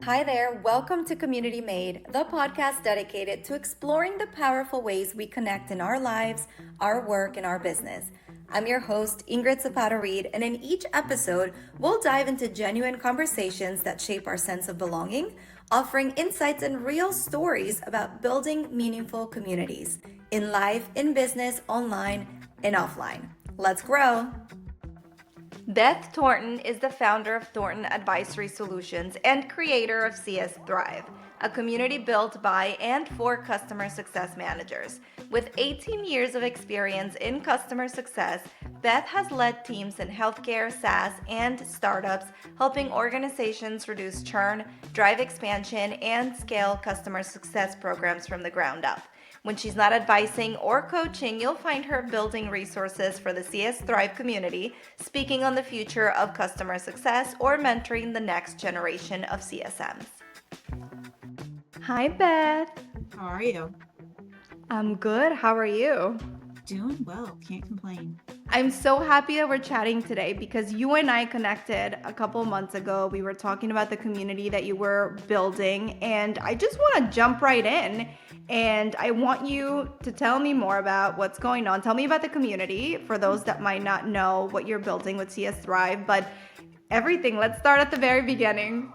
Hi there, welcome to Community Made, the podcast dedicated to exploring the powerful ways we connect in our lives, our work, and our business. I'm your host, Ingrid Zapata, and in each episode, we'll dive into genuine conversations that shape our sense of belonging, offering insights and real stories about building meaningful communities in life, in business, online, and offline. Let's grow! Beth Thornton is the founder of Thornton Advisory Solutions and creator of CS Thrive, a community built by and for customer success managers. With 18 years of experience in customer success, Beth has led teams in healthcare, SaaS, and startups, helping organizations reduce churn, drive expansion, and scale customer success programs from the ground up. When she's not advising or coaching, you'll find her building resources for the CS Thrive community, speaking on the future of customer success, or mentoring the next generation of CSMs. Hi, Beth. How are you? I'm good. How are you? Doing well. Can't complain. I'm so happy that we're chatting today because you and I connected a couple months ago. We were talking about the community that you were building, and I just want to jump right in. And I want you to tell me more about what's going on. Tell me about the community for those that might not know what you're building with CS Thrive, but everything. Let's start at the very beginning.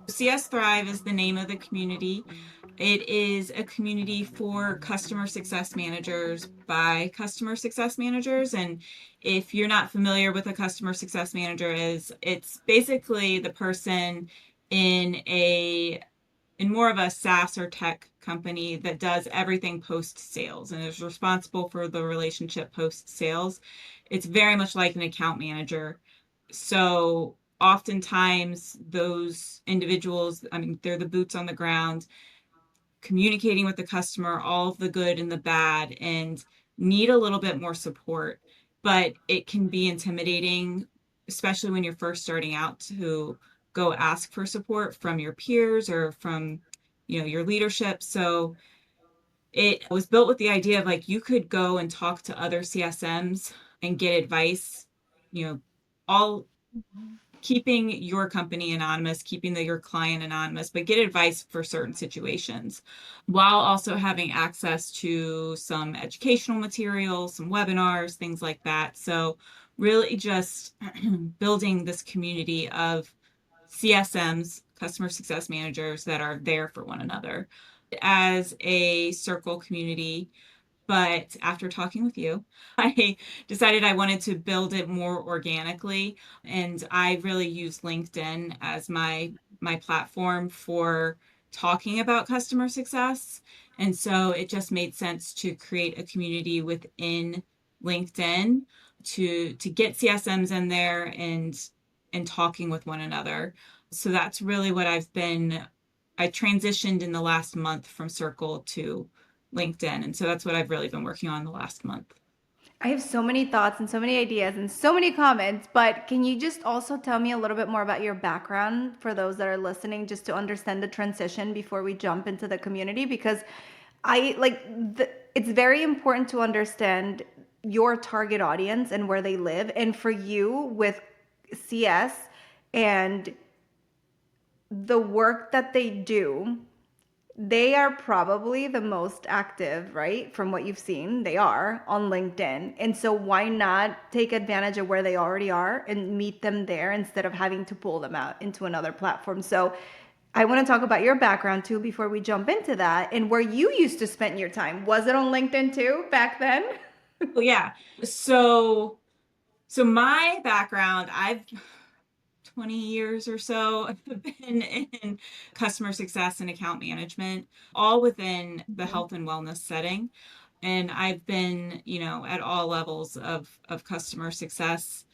CS Thrive is the name of the community. It is a community for customer success managers by customer success managers. And if you're not familiar with a customer success manager is, it's basically the person in more of a SaaS or tech company that does everything post sales and is responsible for the relationship post sales. It's very much like an account manager. So oftentimes those individuals, they're the boots on the ground, communicating with the customer, all of the good and the bad, and need a little bit more support. But it can be intimidating, especially when you're first starting out, to go ask for support from your peers or from, your leadership. So it was built with the idea of like you could go and talk to other CSMs and get advice, all keeping your company anonymous, keeping your client anonymous, but get advice for certain situations while also having access to some educational materials, some webinars, things like that. So really just building this community of CSMs, customer success managers, that are there for one another as a circle community. But after talking with you, I decided I wanted to build it more organically. And I really use LinkedIn as my platform for talking about customer success. And so it just made sense to create a community within LinkedIn to get CSMs in there and talking with one another. So that's really what I transitioned in the last month from Circle to LinkedIn. And so that's what I've really been working on the last month. I have so many thoughts and so many ideas and so many comments, but can you just also tell me a little bit more about your background for those that are listening, just to understand the transition before we jump into the community? Because it's very important to understand your target audience and where they live. And for you with CS and the work that they do, they are probably the most active, right? From what you've seen, they are on LinkedIn. And so why not take advantage of where they already are and meet them there instead of having to pull them out into another platform? So I want to talk about your background too before we jump into that, and where you used to spend your time. Was it on LinkedIn too back then? Well, yeah. So my background, I've 20 years or so been in customer success and account management, all within the health and wellness setting. And I've been, at all levels of customer success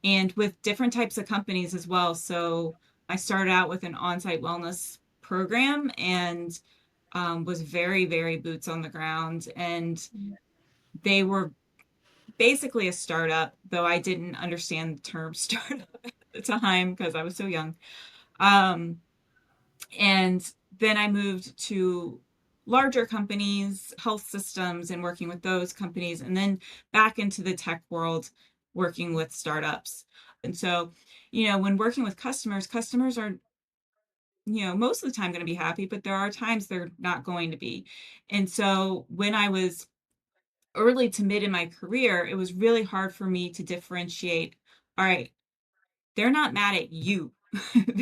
and with different types of companies as well. So I started out with an on-site wellness program and was very, very boots on the ground. And they were basically a startup, though I didn't understand the term startup at the time because I was so young. Um, and then I moved to larger companies, health systems, and working with those companies, and then back into the tech world, working with startups. And so, when working with customers are most of the time going to be happy, but there are times they're not going to be. And so when I was early to mid in my career, it was really hard for me to differentiate. All right, they're not mad at you.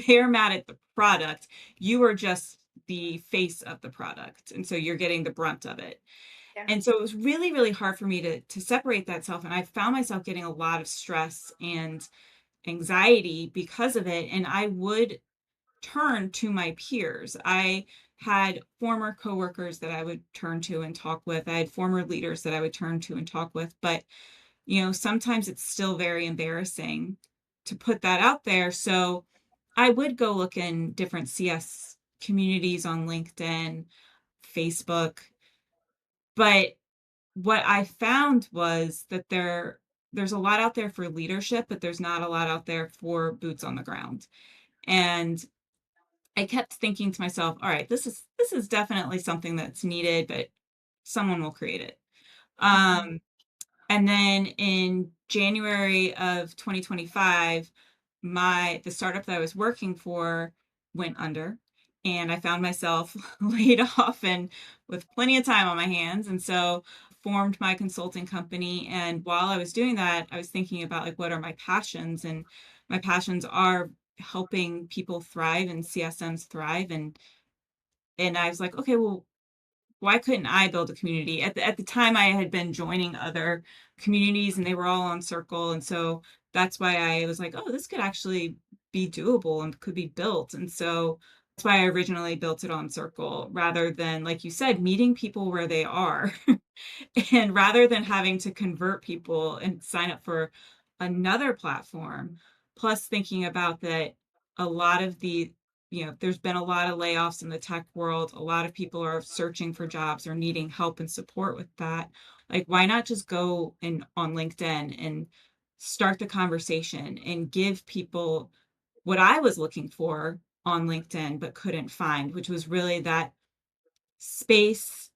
They're mad at the product. You are just the face of the product. And so you're getting the brunt of it. Yeah. And so it was really, really hard for me to separate that self. And I found myself getting a lot of stress and anxiety because of it. And I would turn to my peers. I had former coworkers that I would turn to and talk with. I had former leaders that I would turn to and talk with. But, sometimes it's still very embarrassing to put that out there. So I would go look in different CS communities on LinkedIn, Facebook. But what I found was that there's a lot out there for leadership, but there's not a lot out there for boots on the ground. And I kept thinking to myself, all right, this is definitely something that's needed, but someone will create it. Mhm. Um, and then in January of 2025, the startup that I was working for went under, and I found myself laid off and with plenty of time on my hands. And so formed my consulting company. And while I was doing that, I was thinking about like what are my passions? And my passions are helping people thrive and CSMs thrive. And I was like, okay, well, why couldn't I build a community? At the time, I had been joining other communities and they were all on Circle. And so that's why I was like, oh, this could actually be doable and could be built. And so that's why I originally built it on Circle rather than, like you said, meeting people where they are. And rather than having to convert people and sign up for another platform, plus thinking about that a lot of there's been a lot of layoffs in the tech world. A lot of people are searching for jobs or needing help and support with that. Like, why not just go on LinkedIn and start the conversation and give people what I was looking for on LinkedIn but couldn't find, which was really that space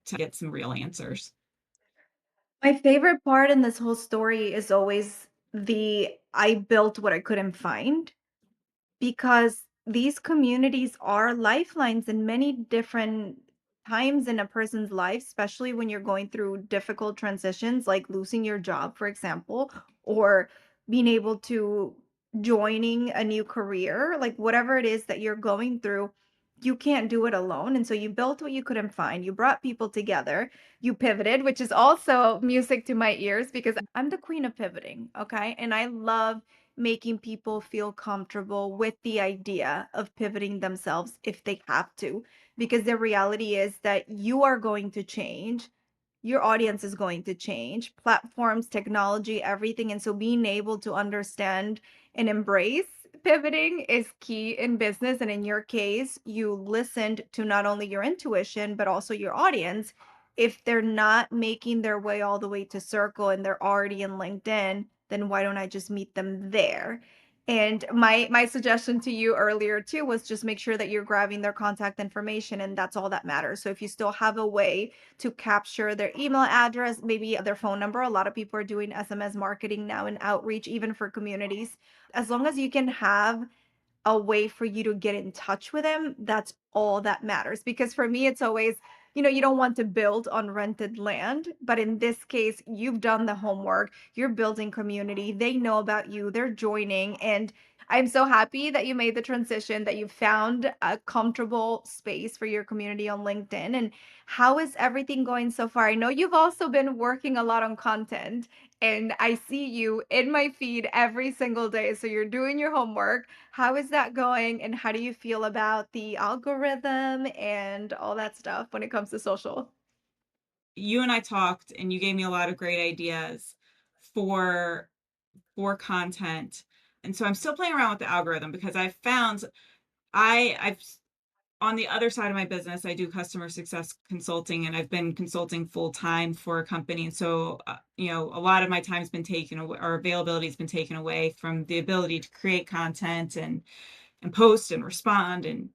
to get some real answers. My favorite part in this whole story is always the I built what I couldn't find. Because these communities are lifelines in many different times in a person's life, especially when you're going through difficult transitions, like losing your job, for example, or being able to joining a new career, like whatever it is that you're going through, you can't do it alone. And so you built what you couldn't find. You brought people together. You pivoted, which is also music to my ears because I'm the queen of pivoting. Okay. And I love making people feel comfortable with the idea of pivoting themselves if they have to. Because the reality is that you are going to change, your audience is going to change, platforms, technology, everything. And so being able to understand and embrace pivoting is key in business. And in your case, you listened to not only your intuition, but also your audience. If they're not making their way all the way to Circle and they're already in LinkedIn, then why don't I just meet them there? And my suggestion to you earlier too was just make sure that you're grabbing their contact information and that's all that matters. So if you still have a way to capture their email address, maybe their phone number, a lot of people are doing SMS marketing now and outreach even for communities. As long as you can have a way for you to get in touch with them, that's all that matters. Because for me, it's always, you don't want to build on rented land. But in this case, you've done the homework, you're building community, they know about you, they're joining. And I'm so happy that you made the transition, that you found a comfortable space for your community on LinkedIn. And how is everything going so far? I know you've also been working a lot on content, and I see you in my feed every single day. So you're doing your homework. How is that going, and how do you feel about the algorithm and all that stuff when it comes to social? You and I talked and you gave me a lot of great ideas for content. And so I'm still playing around with the algorithm because I've found I've on the other side of my business, I do customer success consulting and I've been consulting full time for a company. And so, a lot of my time's been taken away, or availability has been taken away from the ability to create content and post and respond and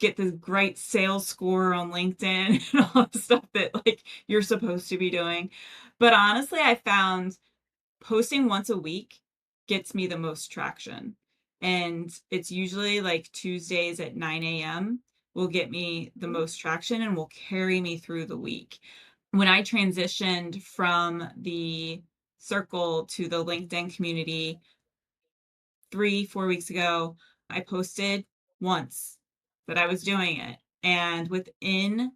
get the great sales score on LinkedIn and all the stuff that like you're supposed to be doing. But honestly, I found posting once a week gets me the most traction. and it's usually like Tuesdays at 9 a.m. will get me the most traction and will carry me through the week. When I transitioned from the circle to the LinkedIn community 3, 4 weeks ago, I posted once that I was doing it. And within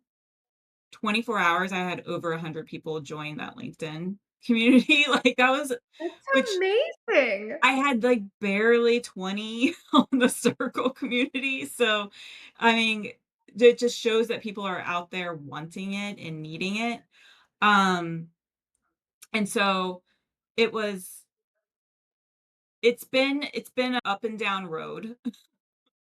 24 hours, I had over 100 people join that LinkedIn community. Like that was, That's which amazing. I had like barely 20 on the circle community. So, I mean, it just shows that people are out there wanting it and needing it. Um, and so it was, it's been an up and down road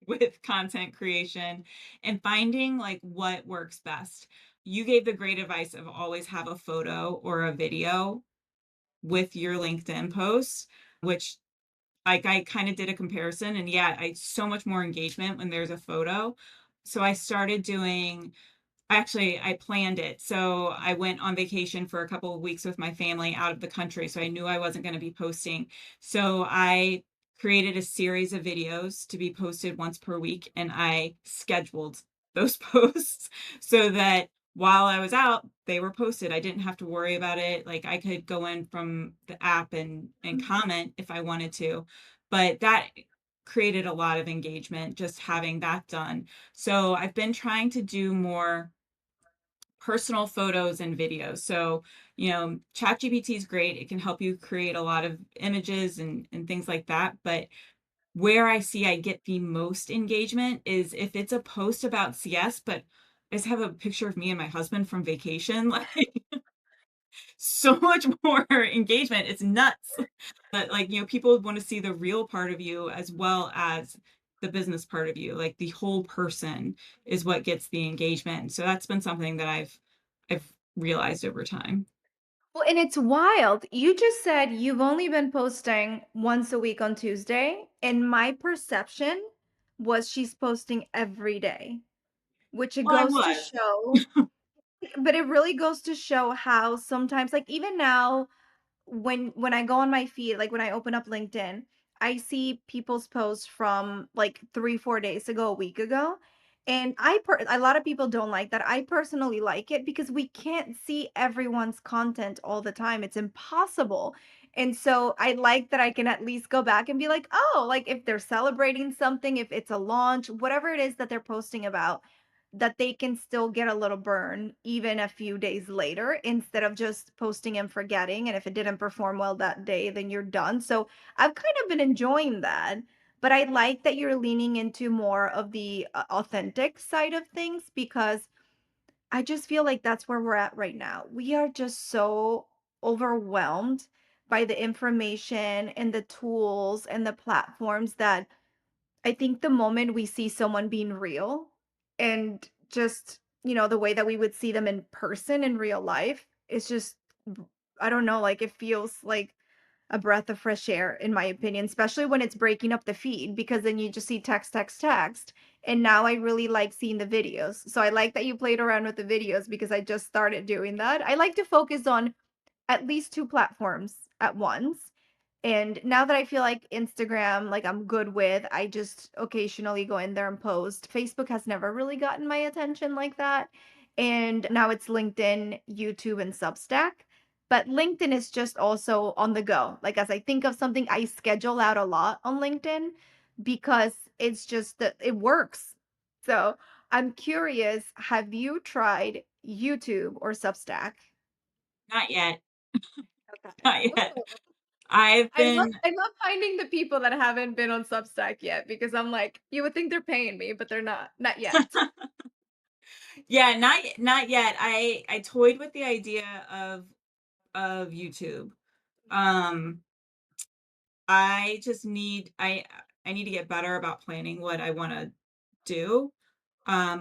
with content creation and finding like what works best. You gave the great advice of always have a photo or a video with your LinkedIn posts, which like I kind of did a comparison and yeah, I so much more engagement when there's a photo. So I started doing Actually, I planned it. So I went on vacation for a couple of weeks with my family out of the country. So I knew I wasn't going to be posting. So I created a series of videos to be posted once per week and I scheduled those posts so that while I was out, they were posted. I didn't have to worry about it. Like I could go in from the app and comment if I wanted to. But that created a lot of engagement just having that done. So I've been trying to do more personal photos and videos. So, ChatGPT is great. It can help you create a lot of images and things like that. But where I see I get the most engagement is if it's a post about CS, but I just have a picture of me and my husband from vacation, like so much more engagement. It's nuts. But like, people want to see the real part of you as well as the business part of you. Like the whole person is what gets the engagement. So that's been something that I've realized over time. Well, and it's wild. You just said you've only been posting once a week on Tuesday, and my perception was she's posting every day, which it Well, I goes to was. show, but it really goes to show how sometimes, like even now, when I go on my feed, like when I open up LinkedIn, I see people's posts from like 3, 4 days ago, a week ago. And a lot of people don't like that. I personally like it because we can't see everyone's content all the time. It's impossible. And so I like that I can at least go back and be like, oh, like if they're celebrating something, if it's a launch, whatever it is that they're posting about, that they can still get a little burn even a few days later instead of just posting and forgetting. And if it didn't perform well that day, then you're done. So I've kind of been enjoying that. But I like that you're leaning into more of the authentic side of things because I just feel like that's where we're at right now. We are just so overwhelmed by the information and the tools and the platforms that I think the moment we see someone being real and just, the way that we would see them in person in real life is just, I don't know, like it feels like a breath of fresh air, in my opinion, especially when it's breaking up the feed because then you just see text, text, text. And now I really like seeing the videos. So I like that you played around with the videos because I just started doing that. I like to focus on at least 2 platforms at once. And now that I feel like Instagram, like I'm good with, I just occasionally go in there and post. Facebook has never really gotten my attention like that. And now it's LinkedIn, YouTube, and Substack. But LinkedIn is just also on the go. Like as I think of something, I schedule out a lot on LinkedIn because it's just that it works. So I'm curious, have you tried YouTube or Substack? Not yet. Okay. Not yet. I've I love been I love finding the people that haven't been on Substack yet because I'm like, you would think they're paying me, but they're not. Not yet. Yeah, not yet. I toyed with the idea of YouTube. Um I just need I need to get better about planning what I want to do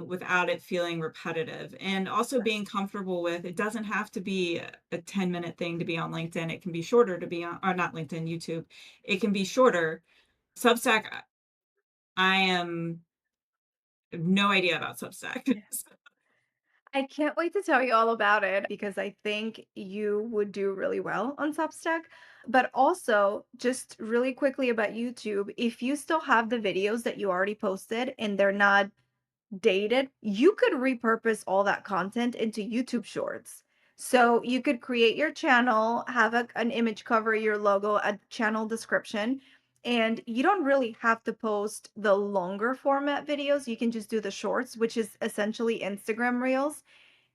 without it feeling repetitive and also being comfortable with it doesn't have to be a 10-minute thing to be on LinkedIn. It can be shorter to be on or not LinkedIn, YouTube. It can be shorter. Substack, I am no idea about Substack. Yeah. I can't wait to tell you all about it because I think you would do really well on Substack. But also, just really quickly about YouTube, if you still have the videos that you already posted and they're not dated, you could repurpose all that content into YouTube Shorts. So you could create your channel, have an image cover, your logo, a channel description, and you don't really have to post the longer format videos. You can just do the shorts, which is essentially Instagram Reels,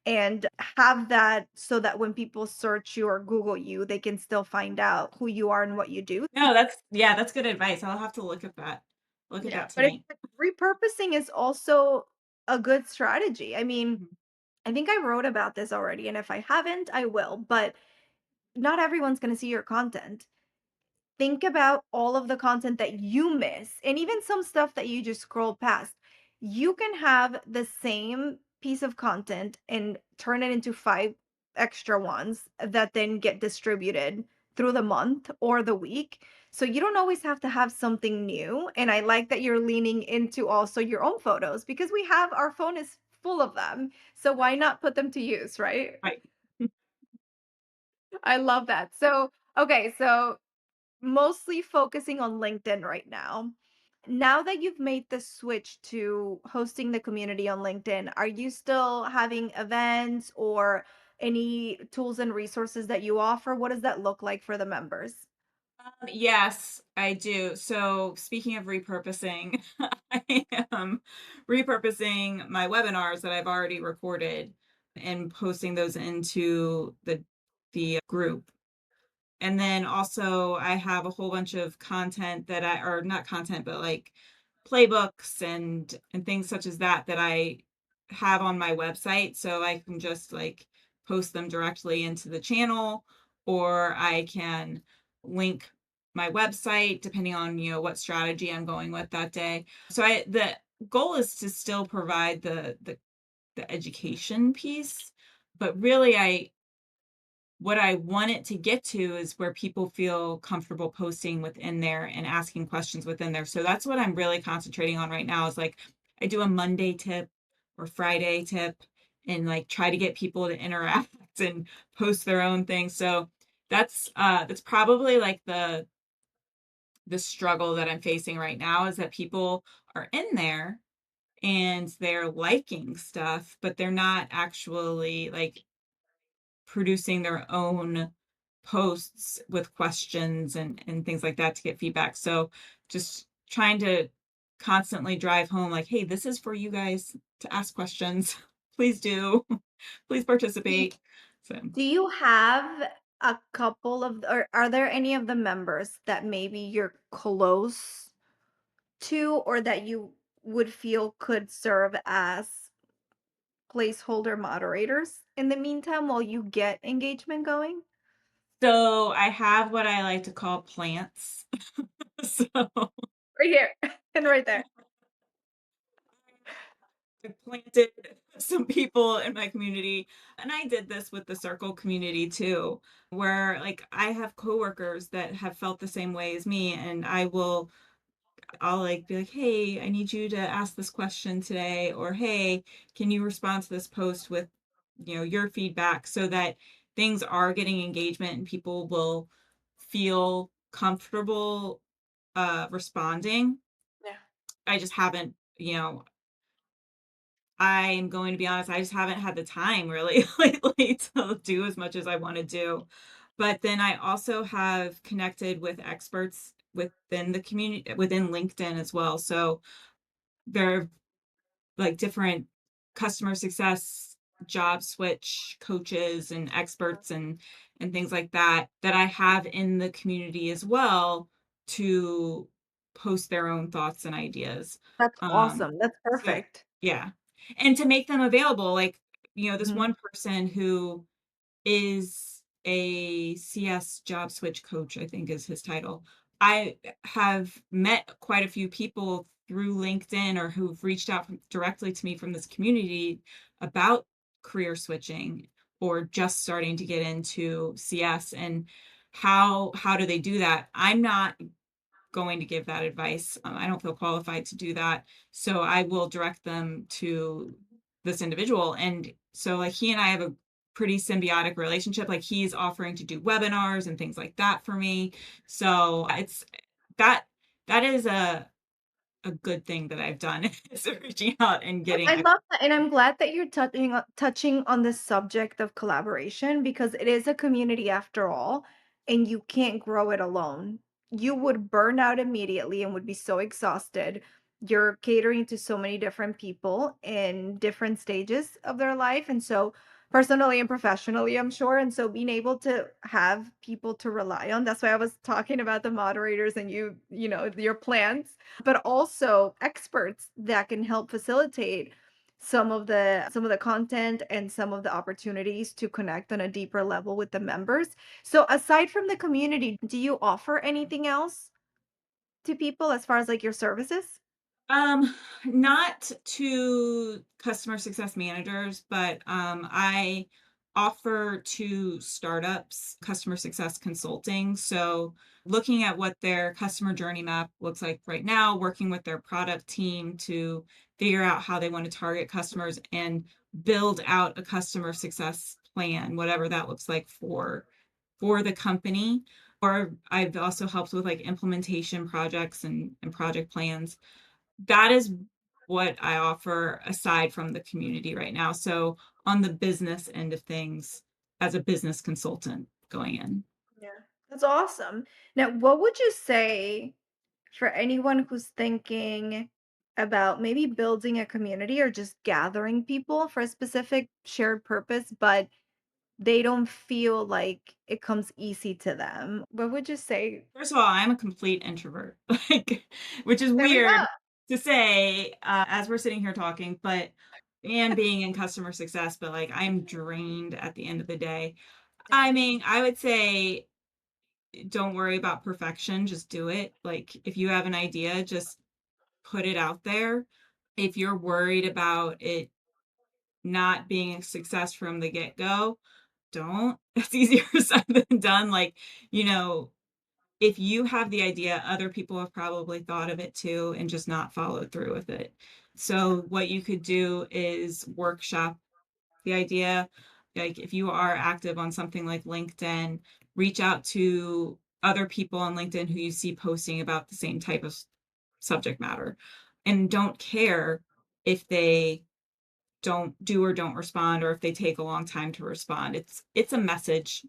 and have that so that when people search you or Google you, they can still find out who you are and what you do. No, that's good advice. I'll have to look at that. Look at Yeah, that but it's tonight. like repurposing is also a good strategy. I mean, Mhm. I think I wrote about this already, and if I haven't, I will, but not everyone's going to see your content. Think about all of the content that you miss and even some stuff that you just scroll past. You can have the same piece of content and turn it into five extra ones that then get distributed through the month or the week. So you don't always have to have something new. And I like that you're leaning into also your own photos because we have our phone is full of them. So why not put them to use, right? Right. I love that. So, okay, so mostly focusing on LinkedIn right now. Now that you've made the switch to hosting the community on LinkedIn, are you still having events or any tools and resources that you offer? What does that look like for the members? Yes, I do. So speaking of repurposing, I am repurposing my webinars that I've already recorded and posting those into the group. And then also I have a whole bunch of content that or not content, but like playbooks and things such as that I have on my website. So I can just like post them directly into the channel, or I can link my website depending on, what strategy I'm going with that day. So the goal is to still provide the education piece, but really what I want it to get to is where people feel comfortable posting within there and asking questions within there. So that's what I'm really concentrating on right now is like I do a Monday tip or Friday tip and like try to get people to interact and post their own things. So that's probably like the struggle that I'm facing right now is that people are in there and they're liking stuff, but they're not actually like producing their own posts with questions and things like that to get feedback. So just trying to constantly drive home like, hey, this is for you guys to ask questions. Please do. Please Do participate. So do you have a couple of, or are there any of the members that maybe you're close to or that you would feel could serve as placeholder moderators in the meantime while you get engagement going? so I have what I like to call plants. So Right here and right there. I planted some people in my community, and I did this with the circle community too, where like I have coworkers that have felt the same way as me, and I'll like be like, hey, I need you to ask this question today, or hey, can you respond to this post with, your feedback so that things are getting engagement and people will feel comfortable responding. Yeah. I just haven't, I am going to be honest, I just haven't had the time really lately to do as much as I want to do. But then I also have connected with experts within the community, within LinkedIn as well. So there are like different customer success job switch coaches and experts and things like that I have in the community as well to post their own thoughts and ideas. That's Um, awesome. That's so perfect. yeah. And to make them available, like, this Mhm. one person who is a CS job switch coach, I think is his title. I have met quite a few people through LinkedIn or who've reached out directly to me from this community about career switching or just starting to get into CS and how do they do that? I'm not going to give that advice. I don't feel qualified to do that. So I will direct them to this individual. And so like he and I have a pretty symbiotic relationship. Like he's offering to do webinars and things like that for me. So it's that is a good thing that I've done is reaching out and getting. I love that, and I'm glad that you're touching on this subject of collaboration because it is a community after all, and you can't grow it alone. You would burn out immediately and would be so exhausted. You're catering to so many different people in different stages of their life, and so personally and professionally, I'm sure. And so being able to have people to rely on, that's why I was talking about the moderators and you know, your plans, but also experts that can help facilitate some of the content and some of the opportunities to connect on a deeper level with the members. So aside from the community, do you offer anything else to people as far as like your services? Um, Not to customer success managers, but I offer to startups customer success consulting. So looking at what their customer journey map looks like right now, working with their product team to figure out how they want to target customers and build out a customer success plan, whatever that looks like for the company. Or I've also helped with like implementation projects and project plans. That is what I offer aside from the community right now. So on the business end of things, as a business consultant going in. Yeah. That's awesome. Now, what would you say for anyone who's thinking about maybe building a community or just gathering people for a specific shared purpose, but they don't feel like it comes easy to them? What would you say? First of all, I'm a complete introvert, like, which is There we go. weird to say as we're sitting here talking, but and being in customer success, but like I'm drained at the end of the day. Yeah. I mean, I would say don't worry about perfection, just do it. Like if you have an idea, just put it out there. If you're worried about it not being a success from the get-go, don't. It's easier said than done. Like, you know, if you have the idea, other people have probably thought of it too and just not followed through with it. So what you could do is workshop the idea. Like if you are active on something like LinkedIn, reach out to other people on LinkedIn who you see posting about the same type of subject matter, and don't care if they don't do or don't respond, or if they take a long time to respond. It's a message,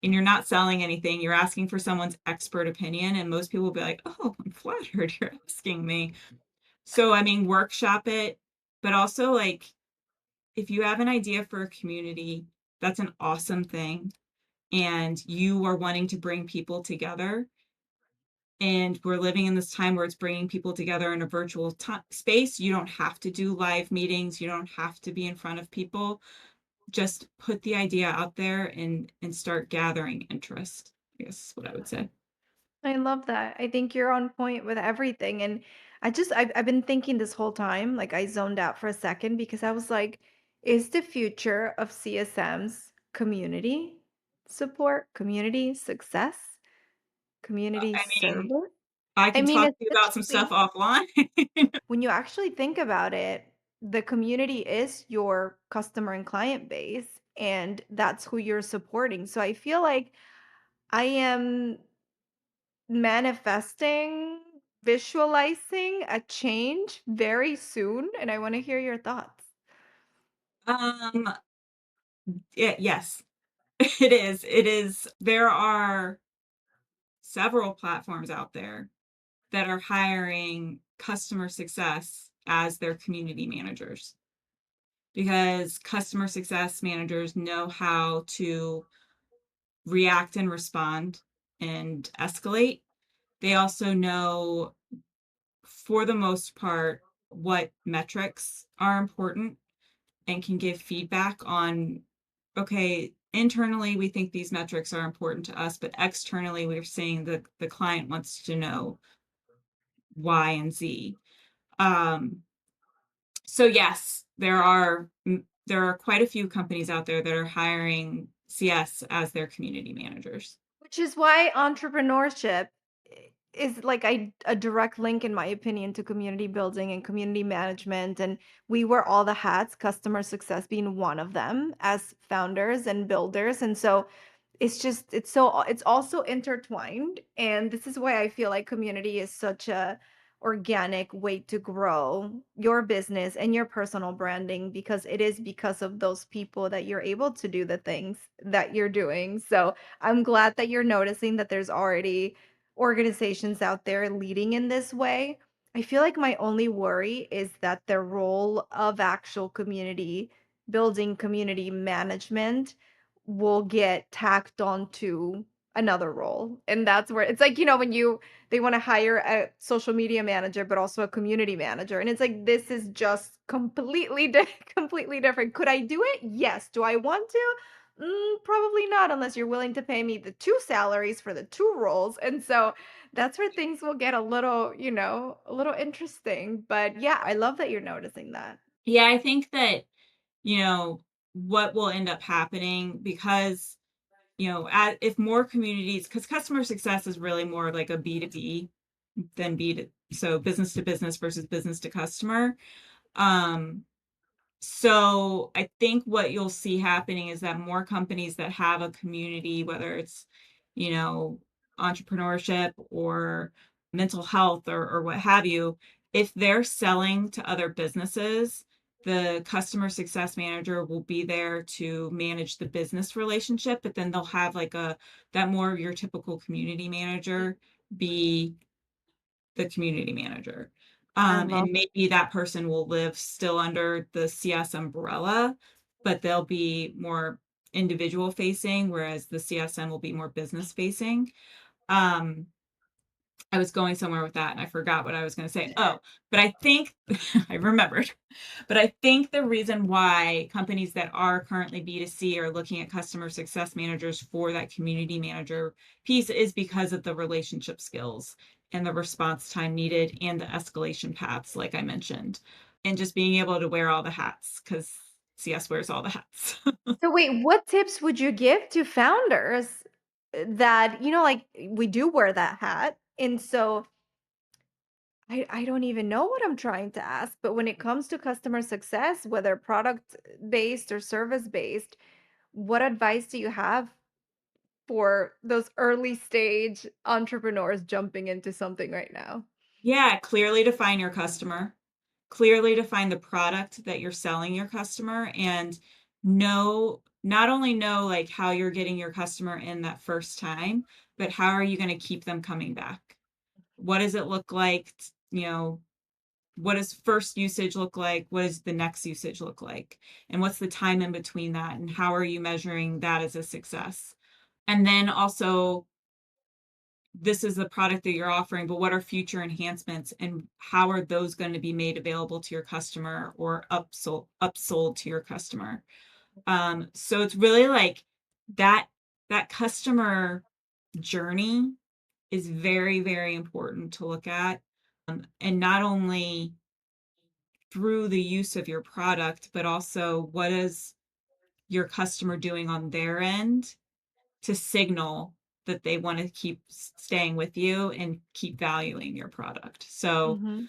and you're not selling anything. You're asking for someone's expert opinion, and most people will be like, "Oh, I'm flattered you're asking me." So, I mean, workshop it, but also like if you have an idea for a community, that's an awesome thing, and you are wanting to bring people together. And we're living in this time where it's bringing people together in a virtual space. You don't have to do live meetings. You don't have to be in front of people. Just put the idea out there and start gathering interest, I guess is what I would say. I love that. I think you're on point with everything. And I've been thinking this whole time, like I zoned out for a second because I was like, is the future of CSMs community support, community success, community I mean, service? I I can mean, talk to you about some stuff essentially, offline. when you actually think about it, the community is your customer and client base, and that's who you're supporting. So I feel like I am manifesting, visualizing a change very soon, and I want to hear your thoughts. um, yes, it is. It is. There are several platforms out there that are hiring customer success as their community managers, because customer success managers know how to react and respond and escalate. They also know, for the most part, what metrics are important and can give feedback on, okay, internally, we think these metrics are important to us, but externally, we're seeing the client wants to know Y and Z. Um, so yes, there are quite a few companies out there that are hiring CS as their community managers. Which is why entrepreneurship is like a direct link, in my opinion, to community building and community management. And we wear all the hats, customer success being one of them as founders and builders. And so it's also intertwined, and this is why I feel like community is such a organic way to grow your business and your personal branding, because it is because of those people that you're able to do the things that you're doing. So I'm glad that you're noticing that there's already organizations out there leading in this way. I feel like my only worry is that the role of actual community building, community management will get tacked onto another role. And that's where it's like, when they want to hire a social media manager but also a community manager. And it's like, this is just completely different. Could I do it? Yes. Do I want to? Probably not, unless you're willing to pay me the two salaries for the two roles. And so that's where things will get a little interesting. But yeah, I love that you're noticing that. Yeah, I think that, you know, what will end up happening because, if more communities, because customer success is really more like a B2B than B to, so business to business versus business to customer. Um, So I think what you'll see happening is that more companies that have a community, whether it's, you know, entrepreneurship or mental health or what have you, if they're selling to other businesses, the customer success manager will be there to manage the business relationship, but then they'll have like that more of your typical community manager be the community manager. I And love maybe that person will live still under the CS umbrella, but they'll be more individual facing, whereas the CSM will be more business facing. Um, I was going somewhere with that and I forgot what I was going to say. Oh, but I think I remembered. But I think the reason why companies that are currently B2C are looking at customer success managers for that community manager piece is because of the relationship skills and the response time needed and the escalation paths, like I mentioned, and just being able to wear all the hats because CS wears all the hats. So wait, what tips would you give to founders that, like we do wear that hat? And so I don't even know what I'm trying to ask, but when it comes to customer success, whether product based or service based, what advice do you have for those early stage entrepreneurs jumping into something right now? Yeah, clearly define your customer, clearly define the product that you're selling your customer, and not only know like how you're getting your customer in that first time, but how are you going to keep them coming back? What does it look like? What does first usage look like? What does the next usage look like? And what's the time in between that? And how are you measuring that as a success? And then also, this is the product that you're offering, but what are future enhancements and how are those going to be made available to your customer or upsold to your customer? So it's really like that that customer journey is very, very important to look at. And not only through the use of your product, but also what is your customer doing on their end to signal that they want to keep staying with you and keep valuing your product. So Mhm.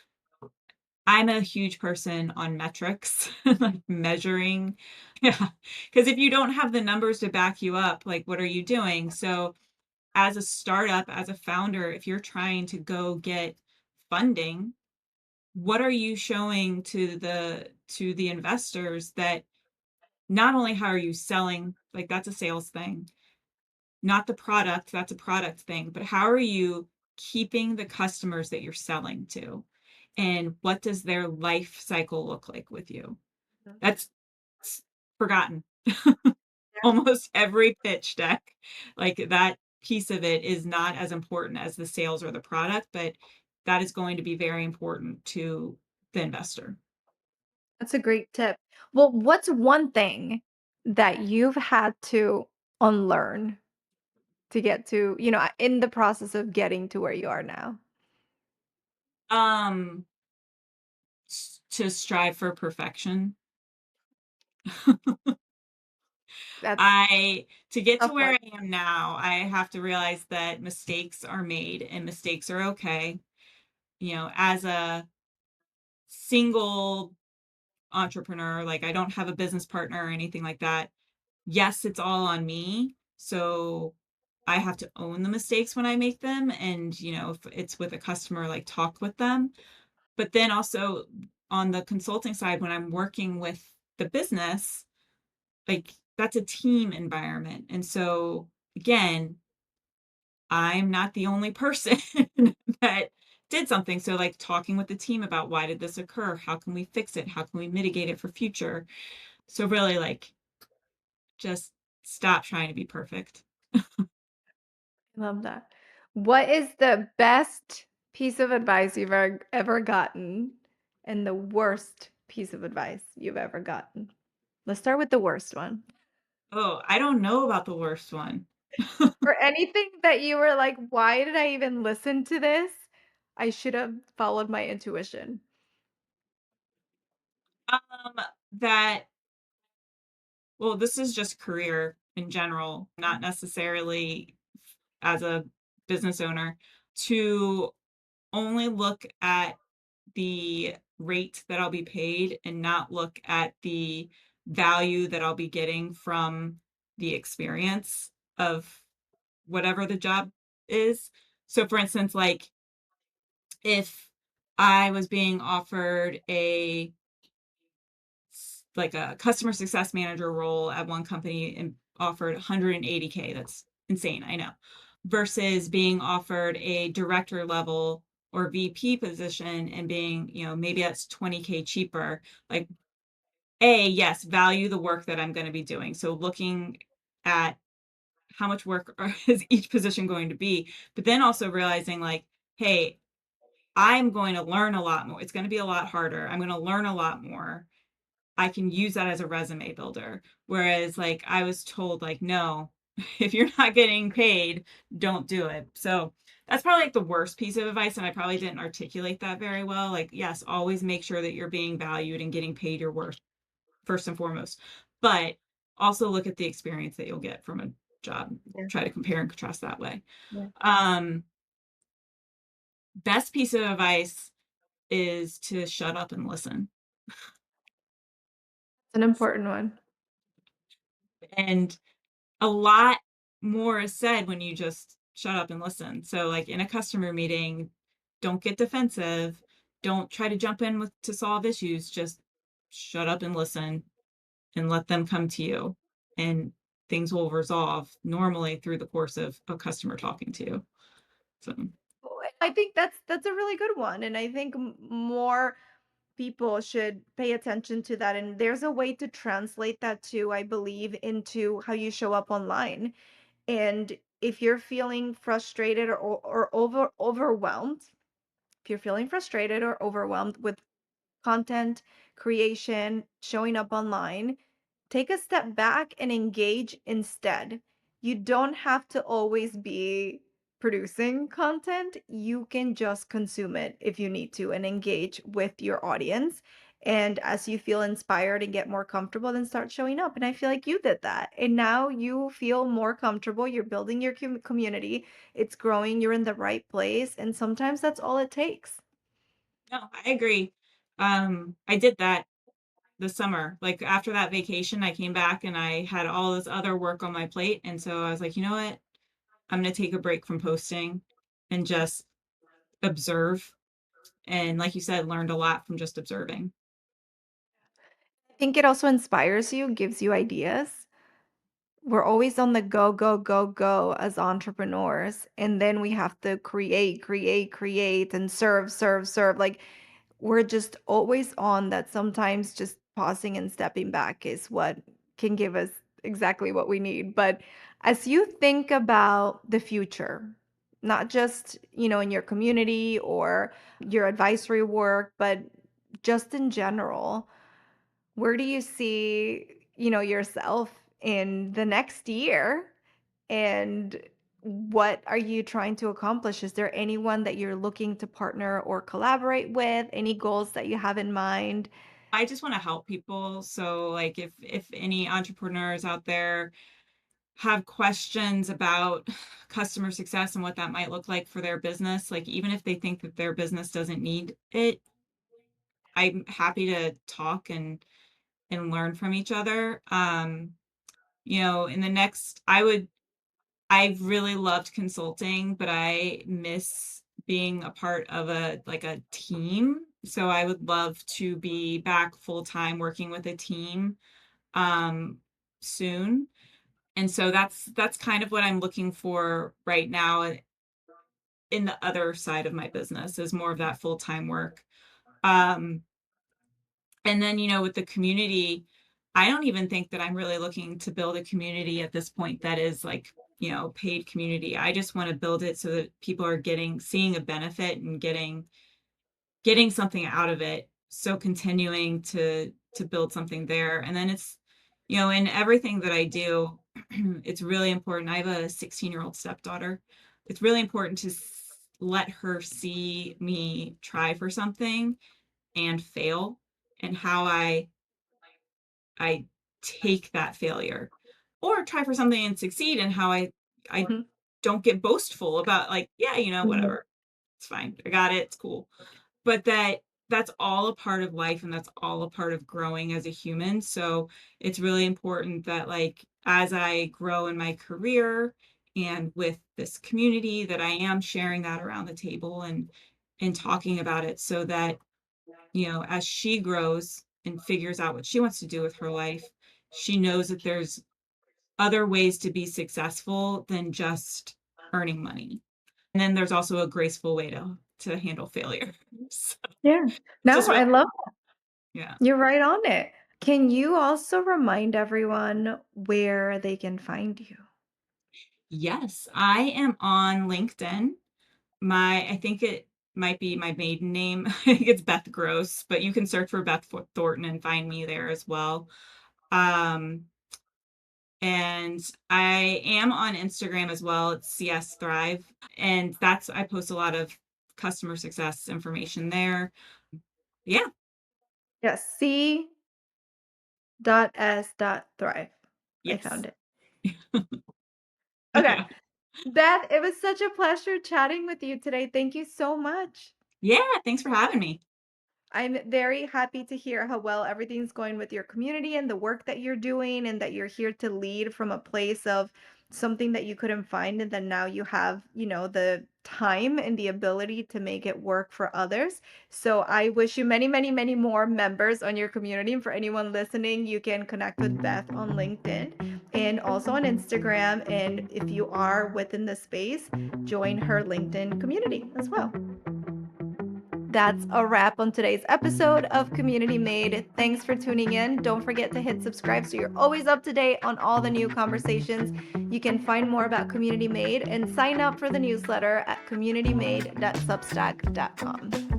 I'm a huge person on metrics, like measuring. Yeah. Because if you don't have the numbers to back you up, like what are you doing? So as a startup, as a founder, if you're trying to go get funding, what are you showing to the investors that not only how are you selling, like that's a sales thing, not the product, that's a product thing, but how are you keeping the customers that you're selling to? And what does their life cycle look like with you? Mhm. That's forgotten. Almost every pitch deck, like that piece of it is not as important as the sales or the product, but that is going to be very important to the investor. That's a great tip. Well, what's one thing that you've had to unlearn to get to, in the process of getting to where you are now? Um, to strive for perfection. That's To get to tough where one. I am now, I have to realize that mistakes are made and mistakes are okay. As a single entrepreneur, like I don't have a business partner or anything like that. Yes, it's all on me. So I have to own the mistakes when I make them. And, if it's with a customer, like talk with them. But then also on the consulting side, when I'm working with the business, like that's a team environment. And so again, I'm not the only person that did something. So like talking with the team about why did this occur? How can we fix it? How can we mitigate it for future? So really like just stop trying to be perfect. Love that. What is the best piece of advice you've ever gotten and the worst piece of advice you've ever gotten? Let's start with the worst one. Oh, I don't know about the worst one. Or anything that you were like, why did I even listen to this? I should have followed my intuition. Um, that, well, this is just career in general, not necessarily as a business owner, to only look at the rate that I'll be paid and not look at the value that I'll be getting from the experience of whatever the job is. So for instance, like if I was being offered a customer success manager role at one company and offered 180K, that's insane, I know, versus being offered a director level or VP position and being, maybe that's 20K cheaper. Like, yes, value the work that I'm going to be doing. So looking at how much work is each position going to be, but then also realizing like, hey, I'm going to learn a lot more. It's going to be a lot harder. I'm going to learn a lot more. I can use that as a resume builder. Whereas like I was told like, no, if you're not getting paid, don't do it. So that's probably like the worst piece of advice. And I probably didn't articulate that very well. Like, yes, always make sure that you're being valued and getting paid your worth first and foremost, but also look at the experience that you'll get from a job. Yeah. Try to compare and contrast that way. Yeah. Um, Best piece of advice is to shut up and listen. It's an important one. And a lot more is said when you just shut up and listen. So like in a customer meeting, don't get defensive. Don't try to jump in to solve issues. Just shut up and listen and let them come to you. And things will resolve normally through the course of a customer talking to you. So I think that's a really good one, and I think more people should pay attention to that. And there's a way to translate that too, I believe, into how you show up online. And if you're feeling frustrated or overwhelmed, if you're feeling frustrated or overwhelmed with content creation, showing up online, take a step back and engage instead. You don't have to always be producing content. You can just consume it if you need to and engage with your audience. And as you feel inspired and get more comfortable, then start showing up. And I feel like you did that. And now you feel more comfortable. You're building your community, it's growing, you're in the right place. And sometimes that's all it takes. no, I agree. I did that this summer. Like after that vacation, I came back and I had all this other work on my plate. And so I was like, you know what? I'm going to take a break from posting and just observe. And like you said, learned a lot from just observing. I think it also inspires you, gives you ideas. We're always on the go, go, go, go as entrepreneurs. And then we have to create, and serve, serve, serve. Like we're just always on that. Sometimes just pausing and stepping back is what can give us exactly what we need. But as you think about the future, not just, in your community or your advisory work, but just in general, where do you see, yourself in the next year? And what are you trying to accomplish? Is there anyone that you're looking to partner or collaborate with? Any goals that you have in mind? I just want to help people. So like if any entrepreneurs out there have questions about customer success and what that might look like for their business, like even if they think that their business doesn't need it, I'm happy to talk and learn from each other. In the next, I've really loved consulting, but I miss being a part of a team. So I would love to be back full time working with a team soon. And so that's kind of what I'm looking for right now in the other side of my business, is more of that full time work. Um, And then, with the community, I don't even think that I'm really looking to build a community at this point that is like, paid community. I just want to build it so that people are seeing a benefit and getting something out of it. So continuing to build something there. And then it's, in everything that I do, it's really important. I have a 16-year-old stepdaughter. It's really important to let her see me try for something and fail, and how I take that failure, or try for something and succeed, and how I Mhm, don't get boastful about like, yeah, mhm. whatever. It's fine. I got it. It's cool. But that's all a part of life, and that's all a part of growing as a human. So it's really important that like as I grow in my career and with this community, that I am sharing that around the table and talking about it, so that as she grows and figures out what she wants to do with her life, she knows that there's other ways to be successful than just earning money. And then there's also a graceful way to handle failure. So Yeah. it's No, just I really, love yeah. you're right on it. Can you also remind everyone where they can find you? Yes, I am on LinkedIn. I think it might be my maiden name. I think it's Beth Gross, but you can search for Beth Thornton and find me there as well. Um, And I am on Instagram as well. It's CS Thrive. And I post a lot of customer success information there. Yeah. Yes, C.S.Thrive. I Yes. found it. Okay. Yeah. Beth, it was such a pleasure chatting with you today. Thank you so much. Yeah. Thanks for having me. I'm very happy to hear how well everything's going with your community and the work that you're doing, and that you're here to lead from a place of something that you couldn't find. And then now you have, the time and the ability to make it work for others. So I wish you many, many, many more members on your community. And for anyone listening, you can connect with Beth on LinkedIn and also on Instagram. And if you are within the space, join her LinkedIn community as well. That's a wrap on today's episode of Community Made. Thanks for tuning in. Don't forget to hit subscribe so you're always up to date on all the new conversations. You can find more about Community Made and sign up for the newsletter at communitymade.substack.com.